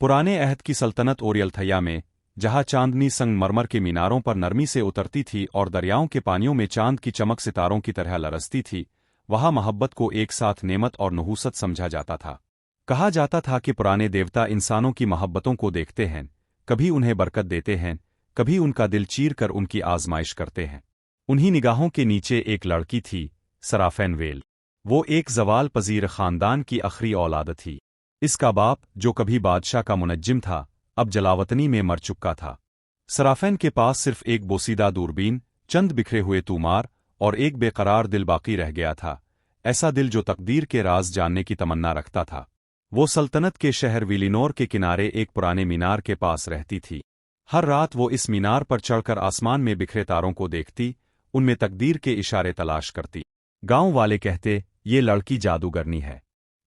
पुराने अहद की सल्तनत ओरियलथैया में, जहां चांदनी संगमरमर के मीनारों पर नरमी से उतरती थी और दरियाओं के पानियों में चांद की चमक सितारों की तरह लरसती थी, वहां मोहब्बत को एक साथ नेमत और नहूसत समझा जाता था। कहा जाता था कि पुराने देवता इंसानों की मोहब्बतों को देखते हैं, कभी उन्हें बरकत देते हैं, कभी उनका दिल चीर कर उनकी आजमाइश करते हैं। उन्हीं निगाहों के नीचे एक लड़की थी, सराफेन वेल। वो एक जवाल पजीर खानदान की आखिरी औलाद थी। इसका बाप, जो कभी बादशाह का मुनज्जिम था, अब जलावतनी में मर चुका था। सराफेन के पास सिर्फ एक बोसीदा दूरबीन, चंद बिखरे हुए तूमार और एक बेकरार दिल बाकी रह गया था, ऐसा दिल जो तकदीर के राज जानने की तमन्ना रखता था। वो सल्तनत के शहर विलिनोर के किनारे एक पुराने मीनार के पास रहती थी। हर रात वो इस मीनार पर चढ़कर आसमान में बिखरे तारों को देखती, उनमें तकदीर के इशारे तलाश करती। गांव वाले कहते, ये लड़की जादूगरनी है,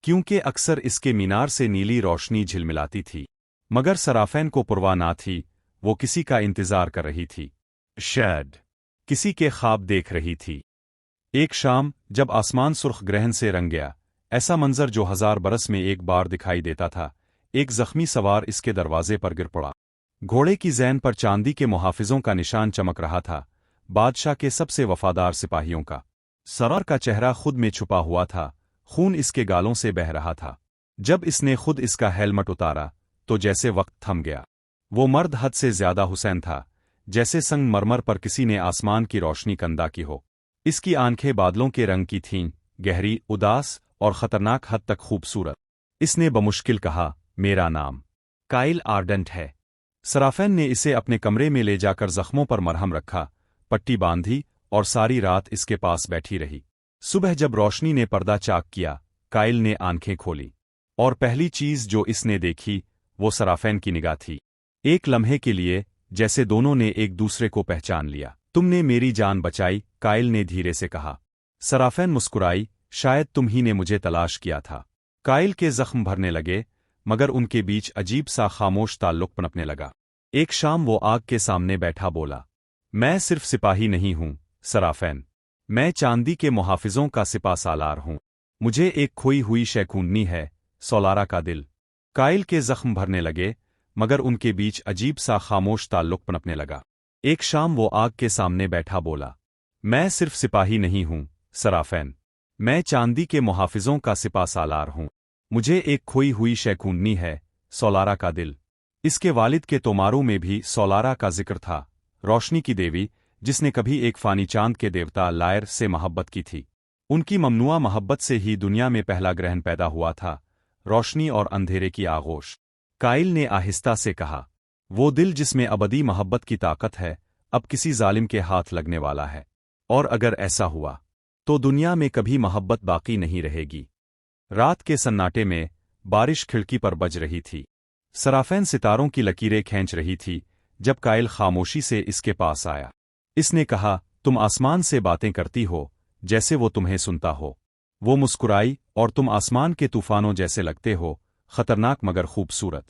क्योंकि अक्सर इसके मीनार से नीली रोशनी झिलमिलाती थी। मगर सराफेन को परवाह ना थी, वो किसी का इंतजार कर रही थी, शायद किसी के ख्वाब देख रही थी। एक शाम, जब आसमान सुर्ख ग्रहण से रंग गया, ऐसा मंजर जो 1000 बरस में एक बार दिखाई देता था, एक जख्मी सवार इसके दरवाजे पर गिर पड़ा। घोड़े की ज़ैन पर चांदी के मुहाफिजों का निशान चमक रहा था, बादशाह के सबसे वफादार सिपाहियों का। सवार का चेहरा खुद में छुपा हुआ था, खून इसके गालों से बह रहा था। जब इसने खुद इसका हेलमेट उतारा, तो जैसे वक्त थम गया। वो मर्द हद से ज्यादा हुसैन था, जैसे संगमरमर पर किसी ने आसमान की रोशनी कंदा की हो। इसकी आंखें बादलों के रंग की थीं, गहरी, उदास और खतरनाक हद तक खूबसूरत। इसने बमुश्किल कहा, मेरा नाम काइल आर्डेंट है। सराफेन ने इसे अपने कमरे में ले जाकर जख्मों पर मरहम रखा, पट्टी बांधी और सारी रात इसके पास बैठी रही। सुबह जब रोशनी ने पर्दा चाक किया, काइल ने आंखें खोली, और पहली चीज जो इसने देखी वो सराफेन की निगाह थी। एक लम्हे के लिए जैसे दोनों ने एक दूसरे को पहचान लिया। तुमने मेरी जान बचाई, काइल ने धीरे से कहा। सराफेन मुस्कुराई, शायद तुम ही ने मुझे तलाश किया था। काइल के जख्म भरने लगे, मगर उनके बीच अजीब सा खामोश ताल्लुक पनपने लगा। एक शाम वो आग के सामने बैठा बोला, मैं सिर्फ सिपाही नहीं हूं, सराफेन। मैं चांदी के मुहाफिजों का सिपा सालार हूं। मुझे एक खोई हुई शय ढूंढनी है, सोलारा का दिल। काइल के जख्म भरने लगे, मगर उनके बीच अजीब सा खामोश ताल्लुक पनपने लगा। एक शाम वो आग के सामने बैठा बोला, मैं सिर्फ सिपाही नहीं हूं, सराफेन। मैं चांदी के मुहाफिजों का सिपा सालार हूं। मुझे एक खोई हुई शय ढूंढनी है, सोलारा का दिल। इसके वालिद के तोमारों में भी सोलारा का जिक्र था, रोशनी की देवी, जिसने कभी एक फानी चांद के देवता लायर से मोहब्बत की थी। उनकी ममनुआ मोहब्बत से ही दुनिया में पहला ग्रहण पैदा हुआ था, रोशनी और अंधेरे की आगोश। काइल ने आहिस्ता से कहा, वो दिल जिसमें अबदी मोहब्बत की ताकत है, अब किसी जालिम के हाथ लगने वाला है। और अगर ऐसा हुआ, तो दुनिया में कभी मोहब्बत बाकी नहीं रहेगी। रात के सन्नाटे में बारिश खिड़की पर बज रही थी। सराफेन सितारों की लकीरें खींच रही थी, जब काइल खामोशी से इसके पास आया। इसने कहा, तुम आसमान से बातें करती हो, जैसे वो तुम्हें सुनता हो। वो मुस्कुराई, और तुम आसमान के तूफानों जैसे लगते हो, खतरनाक मगर खूबसूरत।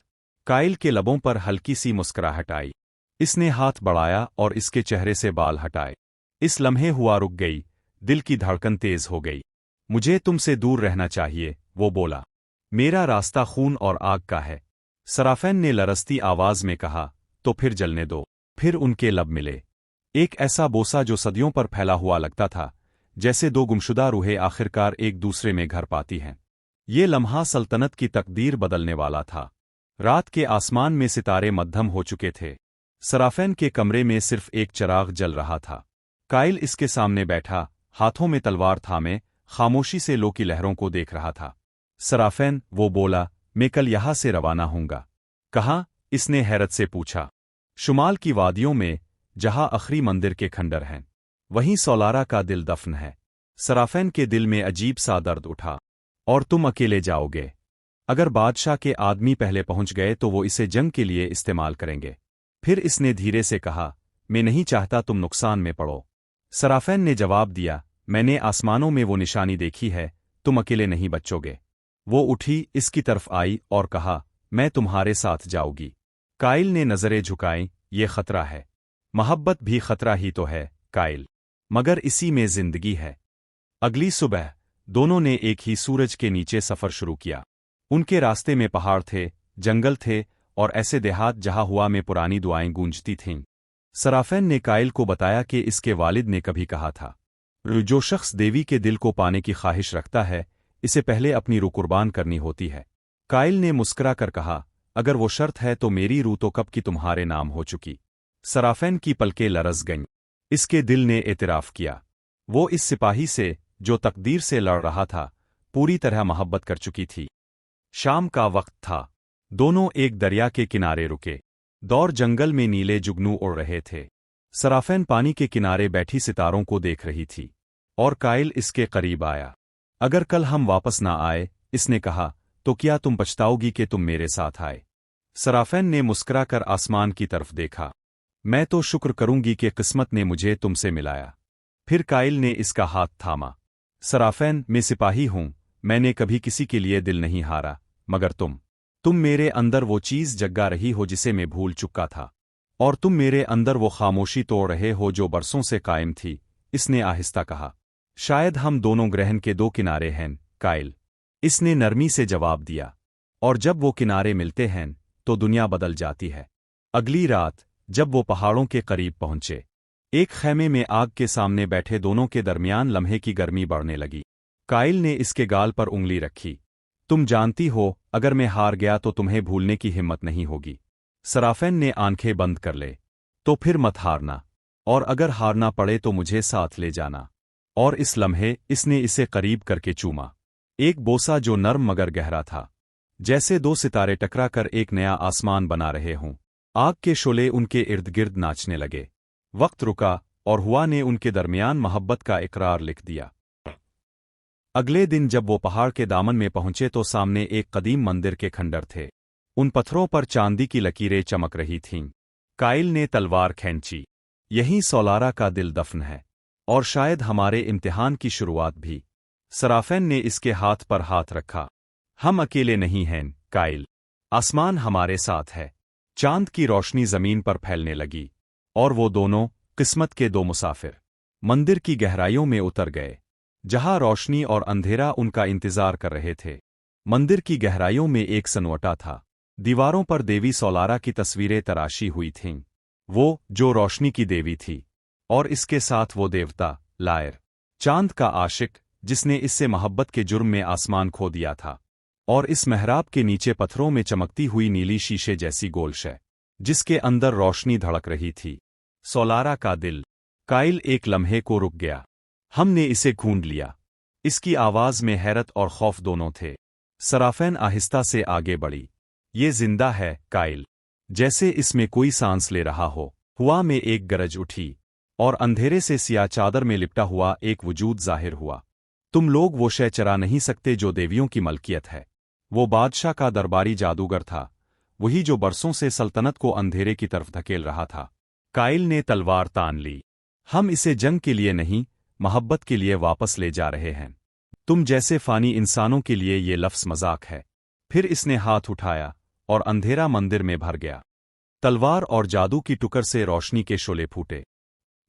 काइल के लबों पर हल्की सी मुस्कुराहट आई। इसने हाथ बढ़ाया और इसके चेहरे से बाल हटाए। इस लम्हे हुआ रुक गई, दिल की धड़कन तेज हो गई। मुझे तुमसे दूर रहना चाहिए, वो बोला। मेरा रास्ता खून और आग का है। सराफेन ने लरसती आवाज में कहा, तो फिर जलने दो। फिर उनके लब मिले। एक ऐसा बोसा जो सदियों पर फैला हुआ लगता था, जैसे दो गुमशुदा रूहें आखिरकार एक दूसरे में घर पाती हैं। ये लम्हा सल्तनत की तकदीर बदलने वाला था। रात के आसमान में सितारे मध्यम हो चुके थे। सराफेन के कमरे में सिर्फ एक चिराग जल रहा था। काइल इसके सामने बैठा, हाथों में तलवार थामे, खामोशी से लो की लहरों को देख रहा था। सराफेन, वो बोला, मैं कल यहां से रवाना हूंगा। कहाँ? इसने हैरत से पूछा। शुमाल की वादियों में, जहां आखिरी मंदिर के खंडर हैं, वहीं सोलारा का दिल दफन है। सराफेन के दिल में अजीब सा दर्द उठा। और तुम अकेले जाओगे? अगर बादशाह के आदमी पहले पहुंच गए तो वो इसे जंग के लिए इस्तेमाल करेंगे। फिर इसने धीरे से कहा, मैं नहीं चाहता तुम नुकसान में पड़ो। सराफेन ने जवाब दिया, मैंने आसमानों में वो निशानी देखी है, तुम अकेले नहीं बचोगे। वो उठी, इसकी तरफ आई और कहा, मैं तुम्हारे साथ जाऊंगी। काइल ने नजरें झुकाईं, ये खतरा है। मोहब्बत भी खतरा ही तो है, काइल। मगर इसी में जिंदगी है। अगली सुबह दोनों ने एक ही सूरज के नीचे सफर शुरू किया। उनके रास्ते में पहाड़ थे, जंगल थे और ऐसे देहात जहां हुआ में पुरानी दुआएं गूंजती थीं। सराफेन ने काइल को बताया कि इसके वालिद ने कभी कहा था, जो शख्स देवी के दिल को पाने की ख्वाहिश रखता है, इसे पहले अपनी रूह कुर्बान करनी होती है। काइल ने मुस्कुरा कर कहा, अगर वो शर्त है तो मेरी रूह तो कब की तुम्हारे नाम हो चुकी। सराफेन की पलकें लरस गईं। इसके दिल ने एतराफ़ किया। वो इस सिपाही से, जो तकदीर से लड़ रहा था, पूरी तरह मोहब्बत कर चुकी थी। शाम का वक्त था। दोनों एक दरिया के किनारे रुके। दौर जंगल में नीले जुगनू उड़ रहे थे। सराफेन पानी के किनारे बैठी सितारों को देख रही थी और काइल इसके करीब आया। अगर कल हम वापस ना आए, इसने कहा, तो क्या तुम पछताओगी कि तुम मेरे साथ आए? सराफेन ने मुस्कुराकर आसमान की तरफ देखा। मैं तो शुक्र करूंगी कि किस्मत ने मुझे तुमसे मिलाया। फिर काइल ने इसका हाथ थामा। सराफेन, मैं सिपाही हूं, मैंने कभी किसी के लिए दिल नहीं हारा, मगर तुम मेरे अंदर वो चीज़ जगा रही हो जिसे मैं भूल चुका था, और तुम मेरे अंदर वो खामोशी तोड़ रहे हो जो बरसों से कायम थी। इसने आहिस्ता कहा। शायद हम दोनों ग्रहण के दो किनारे हैं, काइल। इसने नरमी से जवाब दिया। और जब वो किनारे मिलते हैं तो दुनिया बदल जाती है। अगली रात, जब वो पहाड़ों के करीब पहुंचे, एक खैमे में आग के सामने बैठे दोनों के दरमियान लम्हे की गर्मी बढ़ने लगी। काइल ने इसके गाल पर उंगली रखी। तुम जानती हो, अगर मैं हार गया तो तुम्हें भूलने की हिम्मत नहीं होगी। सराफेन ने आंखें बंद कर ले। तो फिर मत हारना, और अगर हारना पड़े तो मुझे साथ ले जाना। और इस लम्हे इसने इसे करीब करके चूमा। एक बोसा जो नर्म मगर गहरा था, जैसे दो सितारे टकरा कर एक नया आसमान बना रहे हों। आग के शोले उनके इर्द गिर्द नाचने लगे। वक्त रुका और हुआ ने उनके दरमियान मोहब्बत का इकरार लिख दिया। अगले दिन जब वो पहाड़ के दामन में पहुंचे तो सामने एक कदीम मंदिर के खंडर थे। उन पत्थरों पर चांदी की लकीरें चमक रही थीं। काइल ने तलवार खींची। यहीं सोलारा का दिल दफन है, और शायद हमारे इम्तिहान की शुरुआत भी। सराफेन ने इसके हाथ पर हाथ रखा। हम अकेले नहीं हैं, काइल। आसमान हमारे साथ है। चांद की रोशनी जमीन पर फैलने लगी, और वो दोनों, किस्मत के दो मुसाफिर, मंदिर की गहराइयों में उतर गए, जहां रोशनी और अंधेरा उनका इंतजार कर रहे थे। मंदिर की गहराइयों में एक सनवटा था। दीवारों पर देवी सोलारा की तस्वीरें तराशी हुई थीं। वो, जो रोशनी की देवी थी, और इसके साथ वो देवता, लायर, चांद का आशिक, जिसने इससे मोहब्बत के जुर्म में आसमान खो दिया था। और इस मेहराब के नीचे पत्थरों में चमकती हुई नीली शीशे जैसी गोल शय, जिसके अंदर रोशनी धड़क रही थी। सोलारा का दिल। काइल एक लम्हे को रुक गया। हमने इसे ढूंढ लिया। इसकी आवाज में हैरत और खौफ दोनों थे। सराफेन आहिस्ता से आगे बढ़ी। ये जिंदा है, काइल। जैसे इसमें कोई सांस ले रहा हो। हुआ में एक गरज उठी, और अंधेरे से सिया चादर में लिपटा हुआ एक वजूद जाहिर हुआ। तुम लोग वो शय चरा नहीं सकते जो देवियों की मलकियत है। वो बादशाह का दरबारी जादूगर था, वही जो बरसों से सल्तनत को अंधेरे की तरफ धकेल रहा था। काइल ने तलवार तान ली। हम इसे जंग के लिए नहीं, मोहब्बत के लिए वापस ले जा रहे हैं। तुम जैसे फानी इंसानों के लिए ये लफ्ज़ मजाक है। फिर इसने हाथ उठाया, और अंधेरा मंदिर में भर गया। तलवार और जादू की टुकर से रोशनी के शोले फूटे।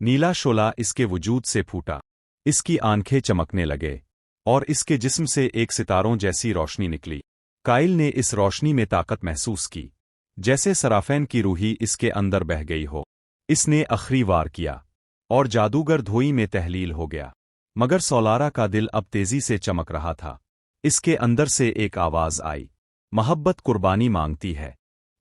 नीला शोला इसके वजूद से फूटा। इसकी आंखें चमकने लगे, और इसके जिस्म से एक सितारों जैसी रोशनी निकली। काइल ने इस रोशनी में ताकत महसूस की, जैसे सराफेन की रूही इसके अंदर बह गई हो। इसने आखिरी वार किया, और जादूगर धोई में तहलील हो गया। मगर सोलारा का दिल अब तेजी से चमक रहा था। इसके अंदर से एक आवाज आई, मोहब्बत कुर्बानी मांगती है।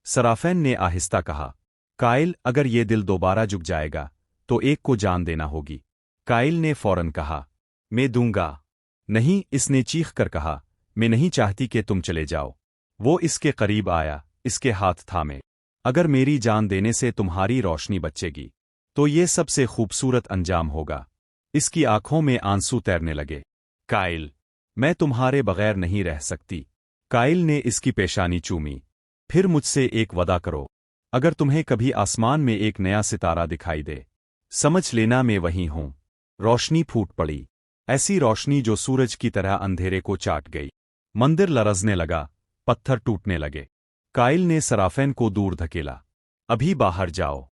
सराफेन ने आहिस्ता कहा, काइल, अगर ये दिल दोबारा झुक जाएगा तो एक को जान देना होगी। काइल ने फौरन कहा, मैं दूंगा। नहीं, इसने चीख कर कहा, मैं नहीं चाहती कि तुम चले जाओ। वो इसके करीब आया, इसके हाथ थामे। अगर मेरी जान देने से तुम्हारी रोशनी बचेगी, तो ये सबसे खूबसूरत अंजाम होगा। इसकी आंखों में आंसू तैरने लगे। काइल, मैं तुम्हारे बगैर नहीं रह सकती। काइल ने इसकी पेशानी चूमी। फिर मुझसे एक वादा करो। अगर तुम्हें कभी आसमान में एक नया सितारा दिखाई दे, समझ लेना मैं वहीं हूं। रोशनी फूट पड़ी, ऐसी रोशनी जो सूरज की तरह अंधेरे को चाट गई। मंदिर लरजने लगा, पत्थर टूटने लगे। काइल ने सराफेन को दूर धकेला। अभी बाहर जाओ।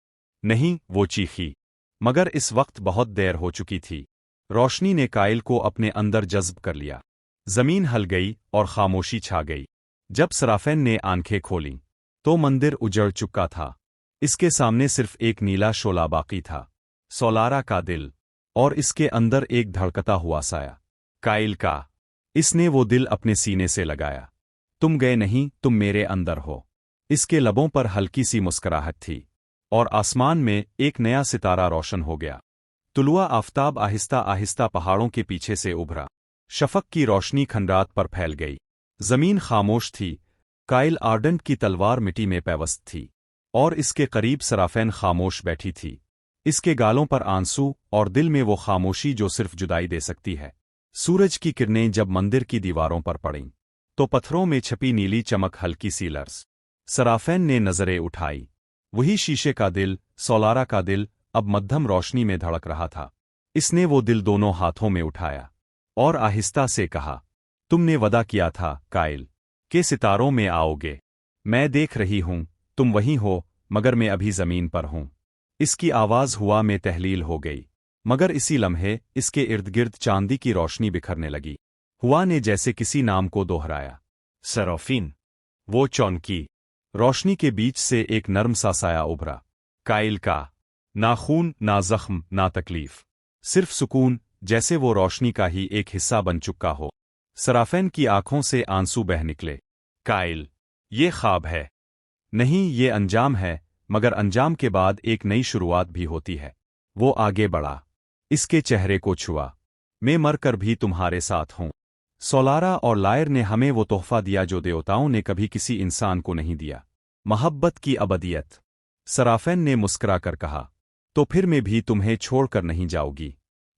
नहीं, वो चीखी। मगर इस वक्त बहुत देर हो चुकी थी। रोशनी ने काइल को अपने अंदर जज्ब कर लिया। जमीन हल गई और खामोशी छा गई। जब सराफेन ने आंखें खोलीं तो मंदिर उजड़ चुका था। इसके सामने सिर्फ एक नीला शोला बाकी था, सोलारा का दिल, और इसके अंदर एक धड़कता हुआ साया, काइल का। इसने वो दिल अपने सीने से लगाया। तुम गए नहीं, तुम मेरे अंदर हो। इसके लबों पर हल्की सी मुस्कुराहट थी, और आसमान में एक नया सितारा रोशन हो गया। तुलुआ आफताब आहिस्ता आहिस्ता पहाड़ों के पीछे से उभरा। शफक की रोशनी खंडात पर फैल गई। जमीन खामोश थी। काइल आर्डेंट की तलवार मिट्टी में पैवस्त थी, और इसके करीब सराफेन खामोश बैठी थी। इसके गालों पर आंसू, और दिल में वो खामोशी जो सिर्फ जुदाई दे सकती है। सूरज की किरणें जब मंदिर की दीवारों पर पड़ीं तो पत्थरों में छपी नीली चमक हल्की सी लर्ज। सराफेन ने नजरें उठाई। वही शीशे का दिल, सोलारा का दिल, अब मध्यम रोशनी में धड़क रहा था। इसने वो दिल दोनों हाथों में उठाया और आहिस्ता से कहा, तुमने वादा किया था काइल, के सितारों में आओगे। मैं देख रही हूं, तुम वहीं हो, मगर मैं अभी जमीन पर हूं। इसकी आवाज हुआ में तहलील हो गई, मगर इसी लम्हे इसके इर्द गिर्द चांदी की रोशनी बिखरने लगी। हुआ ने जैसे किसी नाम को दोहराया, सराफिन। वो चौंकी। रोशनी के बीच से एक नर्म सा साया उभरा। काइल का। ना खून, ना जख्म, ना तकलीफ, सिर्फ सुकून, जैसे वो रोशनी का ही एक हिस्सा बन चुका हो। सराफेन की आंखों से आंसू बह निकले। काइल, ये ख्वाब है। नहीं, ये अंजाम है, मगर अंजाम के बाद एक नई शुरुआत भी होती है। वो आगे बढ़ा। इसके चेहरे को छुआ। मैं मरकर भी तुम्हारे साथ हूं। सोलारा और लायर ने हमें वो तोहफा दिया जो देवताओं ने कभी किसी इंसान को नहीं दिया, मोहब्बत की अबदियत। सराफेन ने मुस्कुराकर कहा, तो फिर मैं भी तुम्हें छोड़कर नहीं जाऊंगी।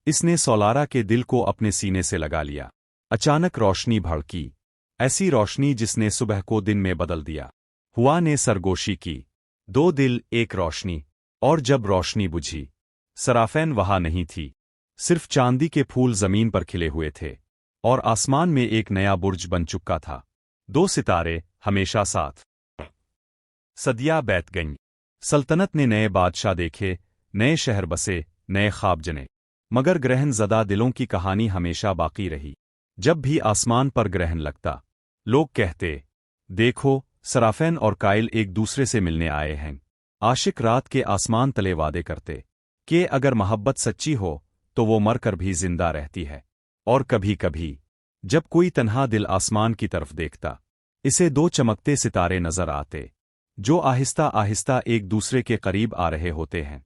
इसने सोलारा के दिल को अपने सीने से लगा लिया। अचानक रोशनी भड़की, ऐसी रोशनी जिसने सुबह को दिन में बदल दिया। हुआ ने सरगोशी की, दो दिल, एक रोशनी। और जब रोशनी बुझी, सराफेन वहां नहीं थी। सिर्फ चांदी के फूल जमीन पर खिले हुए थे, और आसमान में एक नया बुर्ज बन चुका था। दो सितारे हमेशा साथ। सदियां बीत गईं। सल्तनत ने नए बादशाह देखे, नए शहर बसे, नए ख्वाब जने, मगर ग्रहण ज़दा दिलों की कहानी हमेशा बाकी रही। जब भी आसमान पर ग्रहण लगता, लोग कहते, देखो, सराफेन और काइल एक दूसरे से मिलने आए हैं। आशिक रात के आसमान तले वादे करते कि अगर मोहब्बत सच्ची हो तो वो मरकर भी जिंदा रहती है। और कभी कभी जब कोई तन्हा दिल आसमान की तरफ देखता, इसे दो चमकते सितारे नजर आते, जो आहिस्ता आहिस्ता एक दूसरे के करीब आ रहे होते हैं।